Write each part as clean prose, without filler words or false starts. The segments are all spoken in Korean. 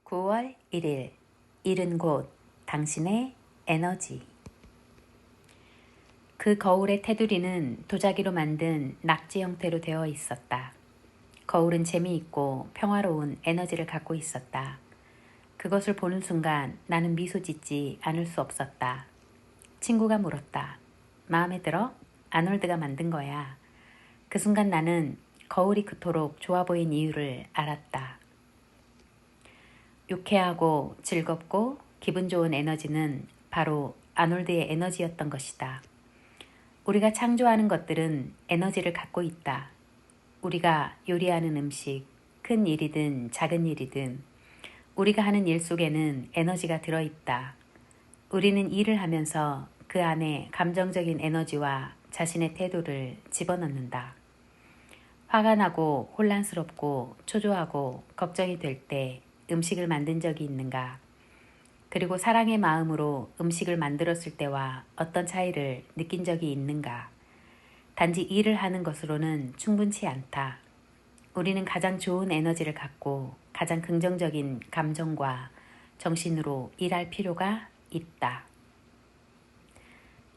9월 1일 일은 곧 당신의 에너지. 그 거울의 테두리는 도자기로 만든 낙지 형태로 되어 있었다. 거울은 재미있고 평화로운 에너지를 갖고 있었다. 그것을 보는 순간 나는 미소 짓지 않을 수 없었다. 친구가 물었다. 마음에 들어? 아놀드가 만든 거야. 그 순간 나는 거울이 그토록 좋아 보인 이유를 알았다. 유쾌하고 즐겁고 기분 좋은 에너지는 바로 아놀드의 에너지였던 것이다. 우리가 창조하는 것들은 에너지를 갖고 있다. 우리가 요리하는 음식, 큰 일이든 작은 일이든 우리가 하는 일 속에는 에너지가 들어있다. 우리는 일을 하면서 그 안에 감정적인 에너지와 자신의 태도를 집어넣는다. 화가 나고 혼란스럽고 초조하고 걱정이 될 때 음식을 만든 적이 있는가? 그리고 사랑의 마음으로 음식을 만들었을 때와 어떤 차이를 느낀 적이 있는가? 단지 일을 하는 것으로는 충분치 않다. 우리는 가장 좋은 에너지를 갖고 가장 긍정적인 감정과 정신으로 일할 필요가 있다.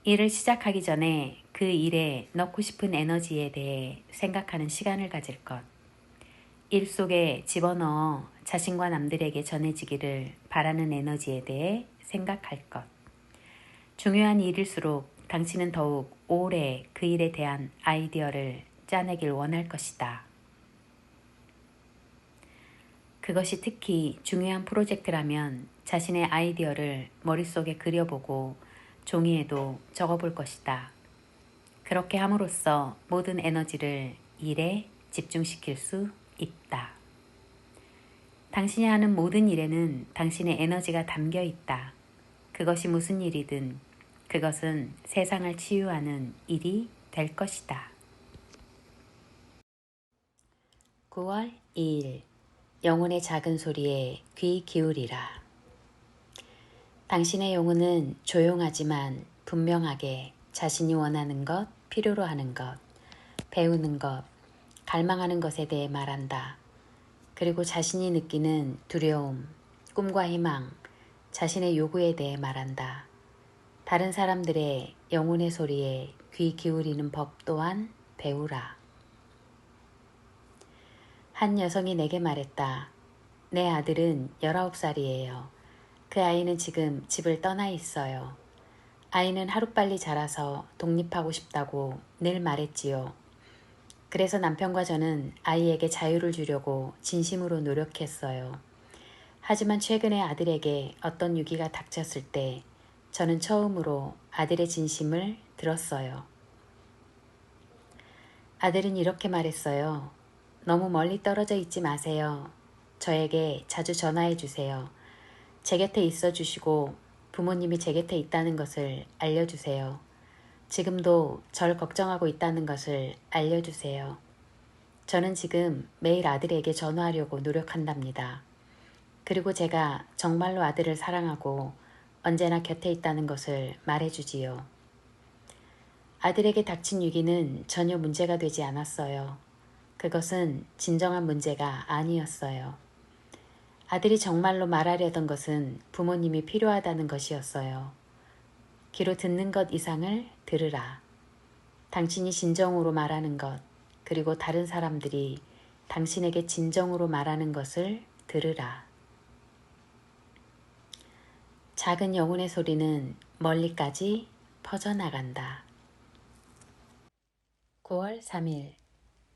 일을 시작하기 전에 그 일에 넣고 싶은 에너지에 대해 생각하는 시간을 가질 것. 일 속에 집어넣어 자신과 남들에게 전해지기를 바라는 에너지에 대해 생각할 것. 중요한 일일수록 당신은 더욱 오래 그 일에 대한 아이디어를 짜내길 원할 것이다. 그것이 특히 중요한 프로젝트라면 자신의 아이디어를 머릿속에 그려보고 종이에도 적어볼 것이다. 그렇게 함으로써 모든 에너지를 일에 집중시킬 수 있다. 당신이 하는 모든 일에는 당신의 에너지가 담겨 있다. 그것이 무슨 일이든 그것은 세상을 치유하는 일이 될 것이다. 9월 2일 영혼의 작은 소리에 귀 기울이라. 당신의 영혼은 조용하지만 분명하게 자신이 원하는 것, 필요로 하는 것, 배우는 것, 갈망하는 것에 대해 말한다. 그리고 자신이 느끼는 두려움, 꿈과 희망, 자신의 요구에 대해 말한다. 다른 사람들의 영혼의 소리에 귀 기울이는 법 또한 배우라. 한 여성이 내게 말했다. 내 아들은 19살이에요. 그 아이는 지금 집을 떠나 있어요. 아이는 하루빨리 자라서 독립하고 싶다고 늘 말했지요. 그래서 남편과 저는 아이에게 자유를 주려고 진심으로 노력했어요. 하지만 최근에 아들에게 어떤 위기가 닥쳤을 때 저는 처음으로 아들의 진심을 들었어요. 아들은 이렇게 말했어요. 너무 멀리 떨어져 있지 마세요. 저에게 자주 전화해 주세요. 제 곁에 있어 주시고 부모님이 제 곁에 있다는 것을 알려주세요. 지금도 절 걱정하고 있다는 것을 알려주세요. 저는 지금 매일 아들에게 전화하려고 노력한답니다. 그리고 제가 정말로 아들을 사랑하고 언제나 곁에 있다는 것을 말해주지요. 아들에게 닥친 위기는 전혀 문제가 되지 않았어요. 그것은 진정한 문제가 아니었어요. 아들이 정말로 말하려던 것은 부모님이 필요하다는 것이었어요. 귀로 듣는 것 이상을 들으라. 당신이 진정으로 말하는 것, 그리고 다른 사람들이 당신에게 진정으로 말하는 것을 들으라. 작은 영혼의 소리는 멀리까지 퍼져나간다. 9월 3일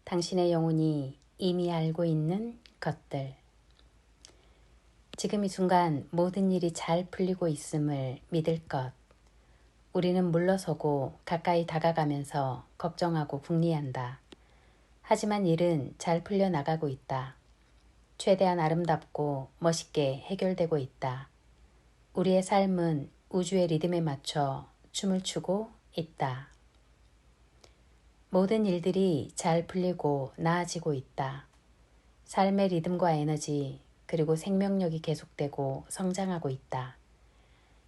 당신의 영혼이 이미 알고 있는 것들. 지금 이 순간 모든 일이 잘 풀리고 있음을 믿을 것. 우리는 물러서고 가까이 다가가면서 걱정하고 궁리한다. 하지만 일은 잘 풀려나가고 있다. 최대한 아름답고 멋있게 해결되고 있다. 우리의 삶은 우주의 리듬에 맞춰 춤을 추고 있다. 모든 일들이 잘 풀리고 나아지고 있다. 삶의 리듬과 에너지 그리고 생명력이 계속되고 성장하고 있다.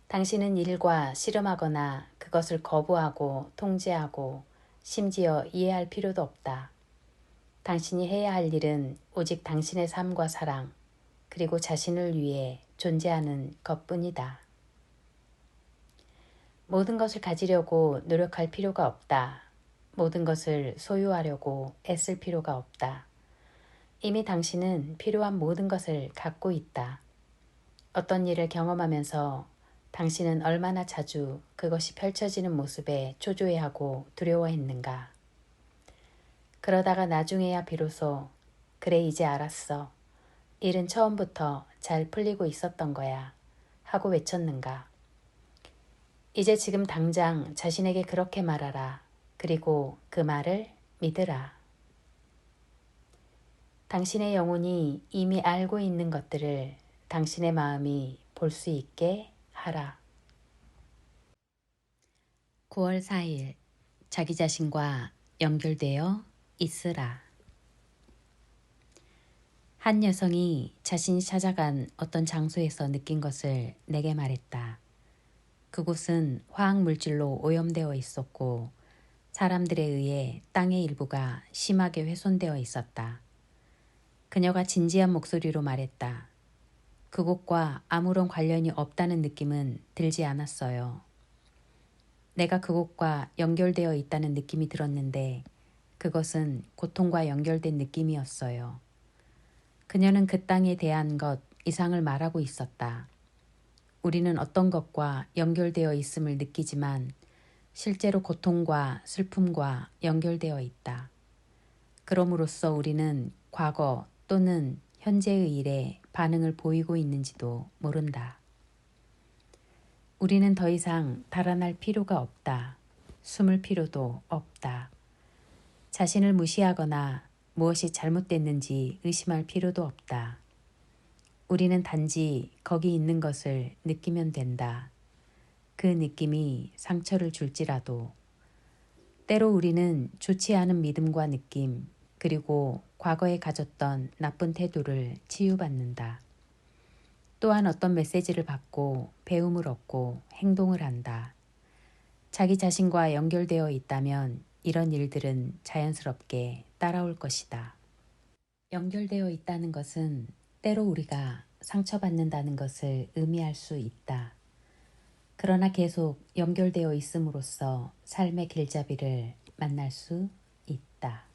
당신은 일과 씨름하거나 그것을 거부하고 통제하고 심지어 이해할 필요도 없다. 당신이 해야 할 일은 오직 당신의 삶과 사랑, 그리고 자신을 위해 존재하는 것뿐이다. 모든 것을 가지려고 노력할 필요가 없다. 모든 것을 소유하려고 애쓸 필요가 없다. 이미 당신은 필요한 모든 것을 갖고 있다. 어떤 일을 경험하면서 당신은 얼마나 자주 그것이 펼쳐지는 모습에 초조해하고 두려워했는가. 그러다가 나중에야 비로소 그래 이제 알았어. 일은 처음부터 잘 풀리고 있었던 거야. 하고 외쳤는가. 이제 지금 당장 자신에게 그렇게 말하라. 그리고 그 말을 믿으라. 당신의 영혼이 이미 알고 있는 것들을 당신의 마음이 볼 수 있게 하라. 9월 4일 자기 자신과 연결되어 있으라. 한 여성이 자신이 찾아간 어떤 장소에서 느낀 것을 내게 말했다. 그곳은 화학물질로 오염되어 있었고 사람들에 의해 땅의 일부가 심하게 훼손되어 있었다. 그녀가 진지한 목소리로 말했다. 그곳과 아무런 관련이 없다는 느낌은 들지 않았어요. 내가 그곳과 연결되어 있다는 느낌이 들었는데 그것은 고통과 연결된 느낌이었어요. 그녀는 그 땅에 대한 것 이상을 말하고 있었다. 우리는 어떤 것과 연결되어 있음을 느끼지만 실제로 고통과 슬픔과 연결되어 있다. 그럼으로써 우리는 과거 또는 현재의 일에 반응을 보이고 있는지도 모른다. 우리는 더 이상 달아날 필요가 없다. 숨을 필요도 없다. 자신을 무시하거나 무엇이 잘못됐는지 의심할 필요도 없다. 우리는 단지 거기 있는 것을 느끼면 된다. 그 느낌이 상처를 줄지라도. 때로 우리는 좋지 않은 믿음과 느낌, 그리고 과거에 가졌던 나쁜 태도를 치유받는다. 또한 어떤 메시지를 받고 배움을 얻고 행동을 한다. 자기 자신과 연결되어 있다면 이런 일들은 자연스럽게 따라올 것이다. 연결되어 있다는 것은 때로 우리가 상처받는다는 것을 의미할 수 있다. 그러나 계속 연결되어 있음으로써 삶의 길잡이를 만날 수 있다.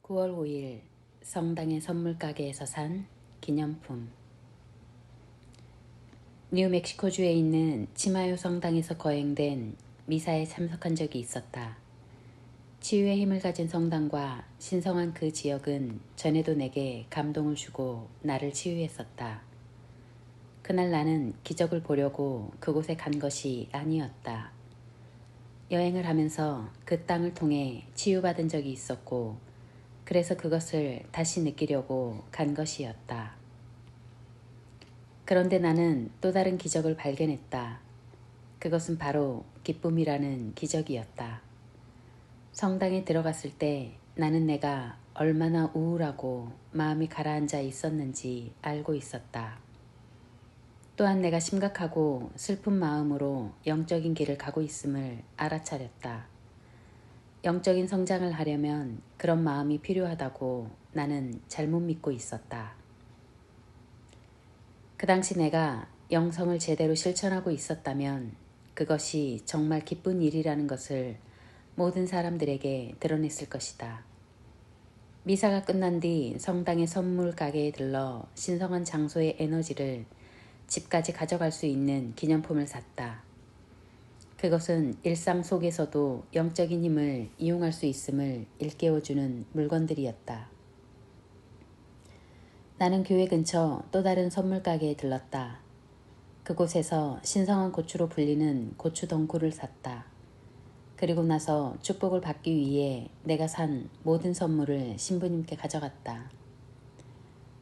9월 5일 성당의 선물가게에서 산 기념품. 뉴멕시코주에 있는 치마요 성당에서 거행된 미사에 참석한 적이 있었다. 치유의 힘을 가진 성당과 신성한 그 지역은 전에도 내게 감동을 주고 나를 치유했었다. 그날 나는 기적을 보려고 그곳에 간 것이 아니었다. 여행을 하면서 그 땅을 통해 치유받은 적이 있었고 그래서 그것을 다시 느끼려고 간 것이었다. 그런데 나는 또 다른 기적을 발견했다. 그것은 바로 기쁨이라는 기적이었다. 성당에 들어갔을 때 나는 내가 얼마나 우울하고 마음이 가라앉아 있었는지 알고 있었다. 또한 내가 심각하고 슬픈 마음으로 영적인 길을 가고 있음을 알아차렸다. 영적인 성장을 하려면 그런 마음이 필요하다고 나는 잘못 믿고 있었다. 그 당시 내가 영성을 제대로 실천하고 있었다면 그것이 정말 기쁜 일이라는 것을 모든 사람들에게 드러냈을 것이다. 미사가 끝난 뒤 성당의 선물 가게에 들러 신성한 장소의 에너지를 집까지 가져갈 수 있는 기념품을 샀다. 그것은 일상 속에서도 영적인 힘을 이용할 수 있음을 일깨워주는 물건들이었다. 나는 교회 근처 또 다른 선물 가게에 들렀다. 그곳에서 신성한 고추로 불리는 고추 덩굴을 샀다. 그리고 나서 축복을 받기 위해 내가 산 모든 선물을 신부님께 가져갔다.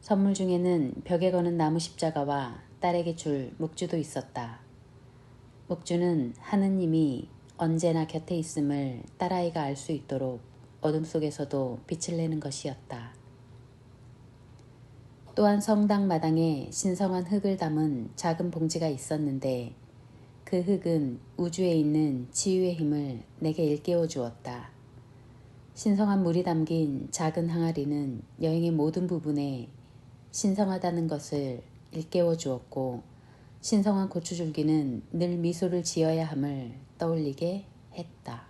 선물 중에는 벽에 거는 나무 십자가와 딸에게 줄 묵주도 있었다. 묵주는 하느님이 언제나 곁에 있음을 딸아이가 알 수 있도록 어둠 속에서도 빛을 내는 것이었다. 또한 성당 마당에 신성한 흙을 담은 작은 봉지가 있었는데 그 흙은 우주에 있는 치유의 힘을 내게 일깨워 주었다. 신성한 물이 담긴 작은 항아리는 여행의 모든 부분에 신성하다는 것을 일깨워 주었고 신성한 고추줄기는 늘 미소를 지어야 함을 떠올리게 했다.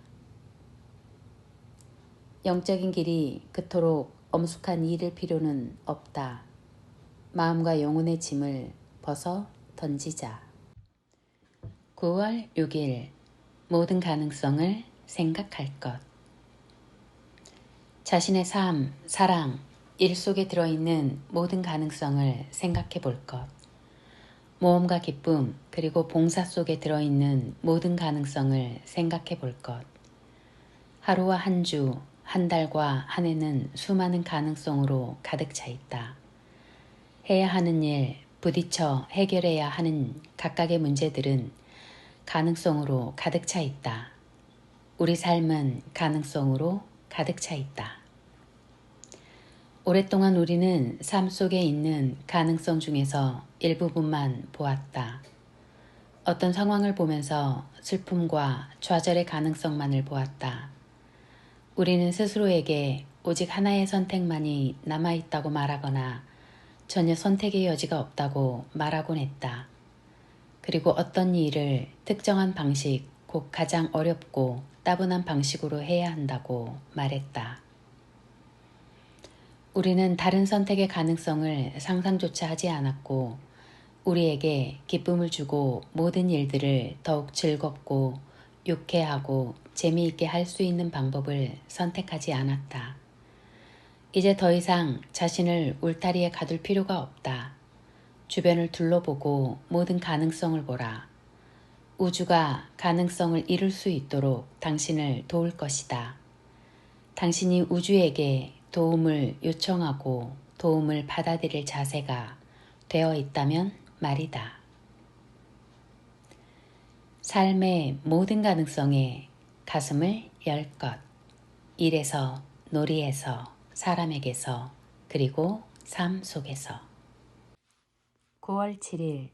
영적인 길이 그토록 엄숙한 일일 필요는 없다. 마음과 영혼의 짐을 벗어 던지자. 9월 6일 모든 가능성을 생각할 것. 자신의 삶, 사랑, 일 속에 들어있는 모든 가능성을 생각해 볼 것. 모험과 기쁨 그리고 봉사 속에 들어있는 모든 가능성을 생각해 볼 것. 하루와 한 주, 한 달과 한 해는 수많은 가능성으로 가득 차 있다. 해야 하는 일, 부딪혀 해결해야 하는 각각의 문제들은 가능성으로 가득 차 있다. 우리 삶은 가능성으로 가득 차 있다. 오랫동안 우리는 삶 속에 있는 가능성 중에서 일부분만 보았다. 어떤 상황을 보면서 슬픔과 좌절의 가능성만을 보았다. 우리는 스스로에게 오직 하나의 선택만이 남아있다고 말하거나 전혀 선택의 여지가 없다고 말하곤 했다. 그리고 어떤 일을 특정한 방식, 곧 가장 어렵고 따분한 방식으로 해야 한다고 말했다. 우리는 다른 선택의 가능성을 상상조차 하지 않았고 우리에게 기쁨을 주고 모든 일들을 더욱 즐겁고 유쾌하고 재미있게 할 수 있는 방법을 선택하지 않았다. 이제 더 이상 자신을 울타리에 가둘 필요가 없다. 주변을 둘러보고 모든 가능성을 보라. 우주가 가능성을 이룰 수 있도록 당신을 도울 것이다. 당신이 우주에게 도움을 요청하고 도움을 받아들일 자세가 되어 있다면 말이다. 삶의 모든 가능성에 가슴을 열 것. 일에서, 놀이에서, 사람에게서, 그리고 삶 속에서. 9월 7일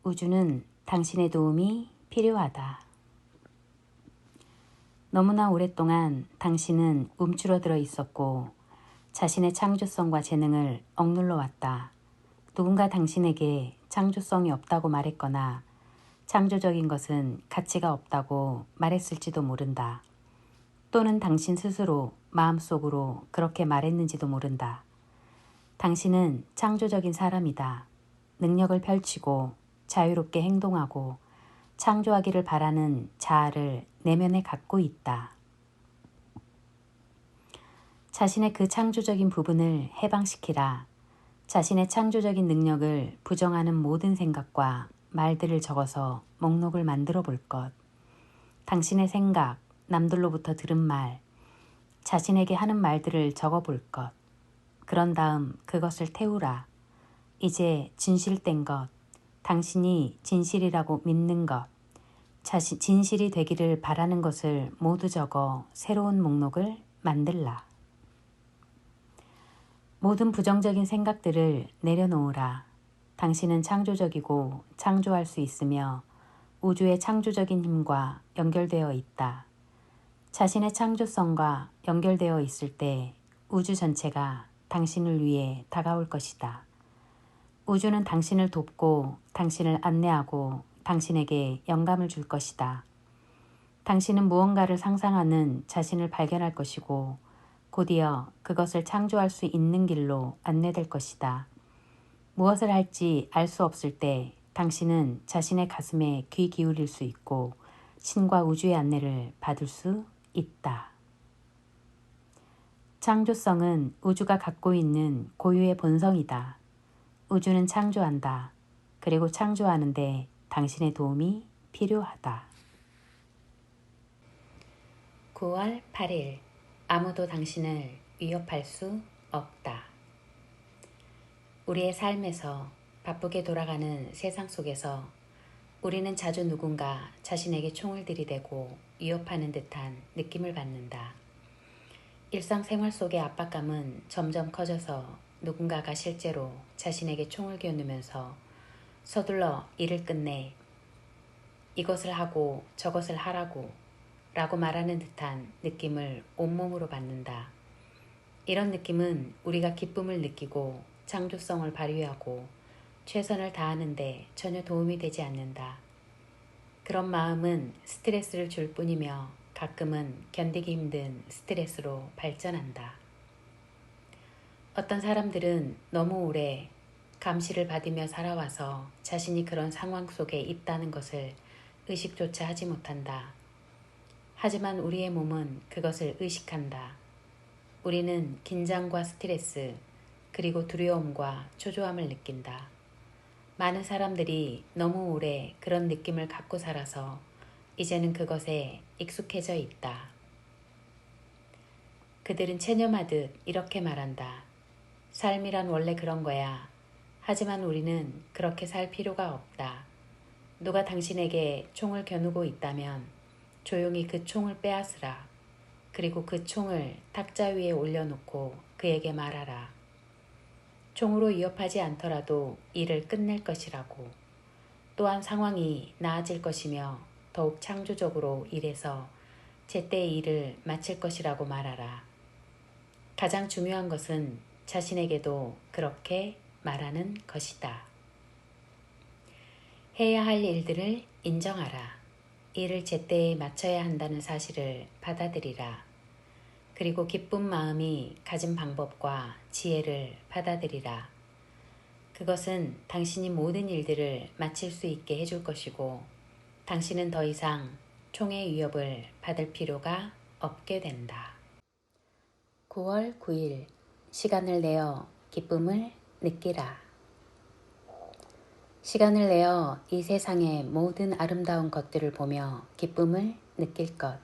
우주는 당신의 도움이 필요하다. 너무나 오랫동안 당신은 움츠러들어 있었고 자신의 창조성과 재능을 억눌러 왔다. 누군가 당신에게 창조성이 없다고 말했거나 창조적인 것은 가치가 없다고 말했을지도 모른다. 또는 당신 스스로 마음속으로 그렇게 말했는지도 모른다. 당신은 창조적인 사람이다. 능력을 펼치고 자유롭게 행동하고 창조하기를 바라는 자아를 내면에 갖고 있다. 자신의 그 창조적인 부분을 해방시키라. 자신의 창조적인 능력을 부정하는 모든 생각과 말들을 적어서 목록을 만들어 볼 것. 당신의 생각, 남들로부터 들은 말, 자신에게 하는 말들을 적어 볼 것. 그런 다음 그것을 태우라. 이제 진실된 것, 당신이 진실이라고 믿는 것, 진실이 되기를 바라는 것을 모두 적어 새로운 목록을 만들라. 모든 부정적인 생각들을 내려놓으라. 당신은 창조적이고 창조할 수 있으며 우주의 창조적인 힘과 연결되어 있다. 자신의 창조성과 연결되어 있을 때 우주 전체가 당신을 위해 다가올 것이다. 우주는 당신을 돕고 당신을 안내하고 당신에게 영감을 줄 것이다. 당신은 무언가를 상상하는 자신을 발견할 것이고 곧이어 그것을 창조할 수 있는 길로 안내될 것이다. 무엇을 할지 알 수 없을 때 당신은 자신의 가슴에 귀 기울일 수 있고 신과 우주의 안내를 받을 수 있다. 창조성은 우주가 갖고 있는 고유의 본성이다. 우주는 창조한다. 그리고 창조하는데 당신의 도움이 필요하다. 9월 8일 아무도 당신을 위협할 수 없다. 우리의 삶에서 바쁘게 돌아가는 세상 속에서 우리는 자주 누군가 자신에게 총을 들이대고 위협하는 듯한 느낌을 받는다. 일상생활 속의 압박감은 점점 커져서 누군가가 실제로 자신에게 총을 겨누면서 서둘러 일을 끝내 이것을 하고 저것을 하라고 라고 말하는 듯한 느낌을 온몸으로 받는다. 이런 느낌은 우리가 기쁨을 느끼고 창조성을 발휘하고 최선을 다하는데 전혀 도움이 되지 않는다. 그런 마음은 스트레스를 줄 뿐이며 가끔은 견디기 힘든 스트레스로 발전한다. 어떤 사람들은 너무 오래 감시를 받으며 살아와서 자신이 그런 상황 속에 있다는 것을 의식조차 하지 못한다. 하지만 우리의 몸은 그것을 의식한다. 우리는 긴장과 스트레스, 그리고 두려움과 초조함을 느낀다. 많은 사람들이 너무 오래 그런 느낌을 갖고 살아서 이제는 그것에 익숙해져 있다. 그들은 체념하듯 이렇게 말한다. 삶이란 원래 그런 거야. 하지만 우리는 그렇게 살 필요가 없다. 누가 당신에게 총을 겨누고 있다면 조용히 그 총을 빼앗으라. 그리고 그 총을 탁자 위에 올려놓고 그에게 말하라. 총으로 위협하지 않더라도 일을 끝낼 것이라고. 또한 상황이 나아질 것이며 더욱 창조적으로 일해서 제때의 일을 마칠 것이라고 말하라. 가장 중요한 것은 자신에게도 그렇게 말하는 것이다. 해야 할 일들을 인정하라. 일을 제때에 마쳐야 한다는 사실을 받아들이라. 그리고 기쁜 마음이 가진 방법과 지혜를 받아들이라. 그것은 당신이 모든 일들을 마칠 수 있게 해줄 것이고 당신은 더 이상 총의 위협을 받을 필요가 없게 된다. 9월 9일 시간을 내어 기쁨을 느끼라. 시간을 내어 이 세상의 모든 아름다운 것들을 보며 기쁨을 느낄 것.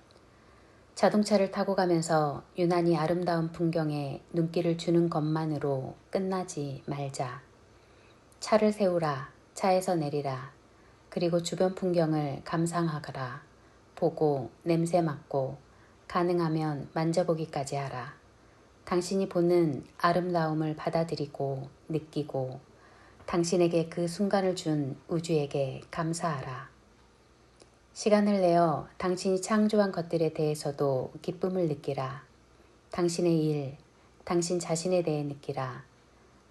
자동차를 타고 가면서 유난히 아름다운 풍경에 눈길을 주는 것만으로 끝나지 말자. 차를 세우라, 차에서 내리라. 그리고 주변 풍경을 감상하거라. 보고 냄새 맡고 가능하면 만져보기까지 하라. 당신이 보는 아름다움을 받아들이고 느끼고 당신에게 그 순간을 준 우주에게 감사하라. 시간을 내어 당신이 창조한 것들에 대해서도 기쁨을 느끼라. 당신의 일, 당신 자신에 대해 느끼라.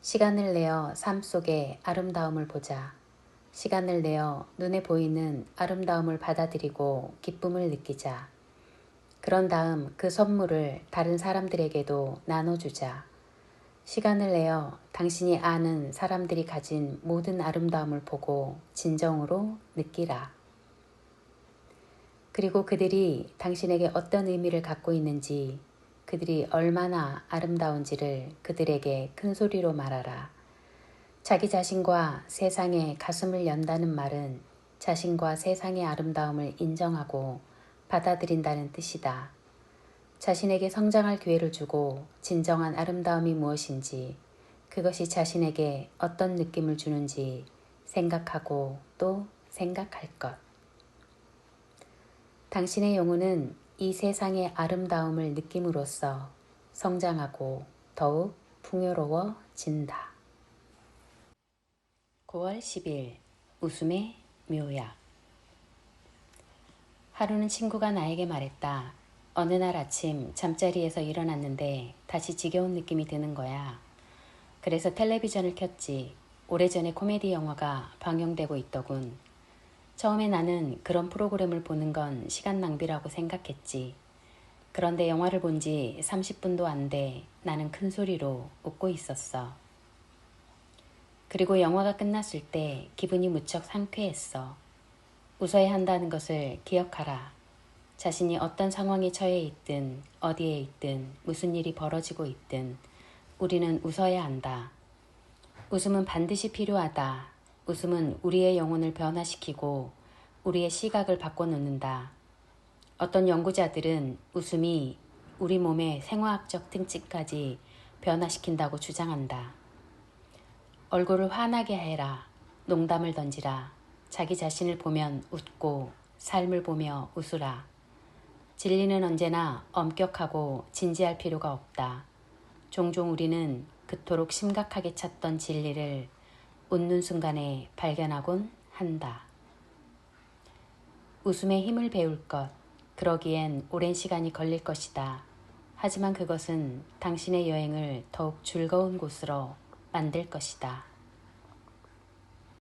시간을 내어 삶 속의 아름다움을 보자. 시간을 내어 눈에 보이는 아름다움을 받아들이고 기쁨을 느끼자. 그런 다음 그 선물을 다른 사람들에게도 나눠주자. 시간을 내어 당신이 아는 사람들이 가진 모든 아름다움을 보고 진정으로 느끼라. 그리고 그들이 당신에게 어떤 의미를 갖고 있는지, 그들이 얼마나 아름다운지를 그들에게 큰 소리로 말하라. 자기 자신과 세상에 가슴을 연다는 말은 자신과 세상의 아름다움을 인정하고 받아들인다는 뜻이다. 자신에게 성장할 기회를 주고 진정한 아름다움이 무엇인지, 그것이 자신에게 어떤 느낌을 주는지 생각하고 또 생각할 것. 당신의 영혼은 이 세상의 아름다움을 느낌으로써 성장하고 더욱 풍요로워진다. 9월 10일 웃음의 묘약. 하루는 친구가 나에게 말했다. 어느 날 아침 잠자리에서 일어났는데 다시 지겨운 느낌이 드는 거야. 그래서 텔레비전을 켰지. 오래전에 코미디 영화가 방영되고 있더군. 처음에 나는 그런 프로그램을 보는 건 시간 낭비라고 생각했지. 그런데 영화를 본 지 30분도 안 돼 나는 큰 소리로 웃고 있었어. 그리고 영화가 끝났을 때 기분이 무척 상쾌했어. 웃어야 한다는 것을 기억하라. 자신이 어떤 상황에 처해 있든 어디에 있든 무슨 일이 벌어지고 있든 우리는 웃어야 한다. 웃음은 반드시 필요하다. 웃음은 우리의 영혼을 변화시키고 우리의 시각을 바꿔놓는다. 어떤 연구자들은 웃음이 우리 몸의 생화학적 특징까지 변화시킨다고 주장한다. 얼굴을 환하게 해라. 농담을 던지라. 자기 자신을 보면 웃고 삶을 보며 웃으라. 진리는 언제나 엄격하고 진지할 필요가 없다. 종종 우리는 그토록 심각하게 찾던 진리를 웃는 순간에 발견하곤 한다. 웃음의 힘을 배울 것, 그러기엔 오랜 시간이 걸릴 것이다. 하지만 그것은 당신의 여행을 더욱 즐거운 곳으로 만들 것이다.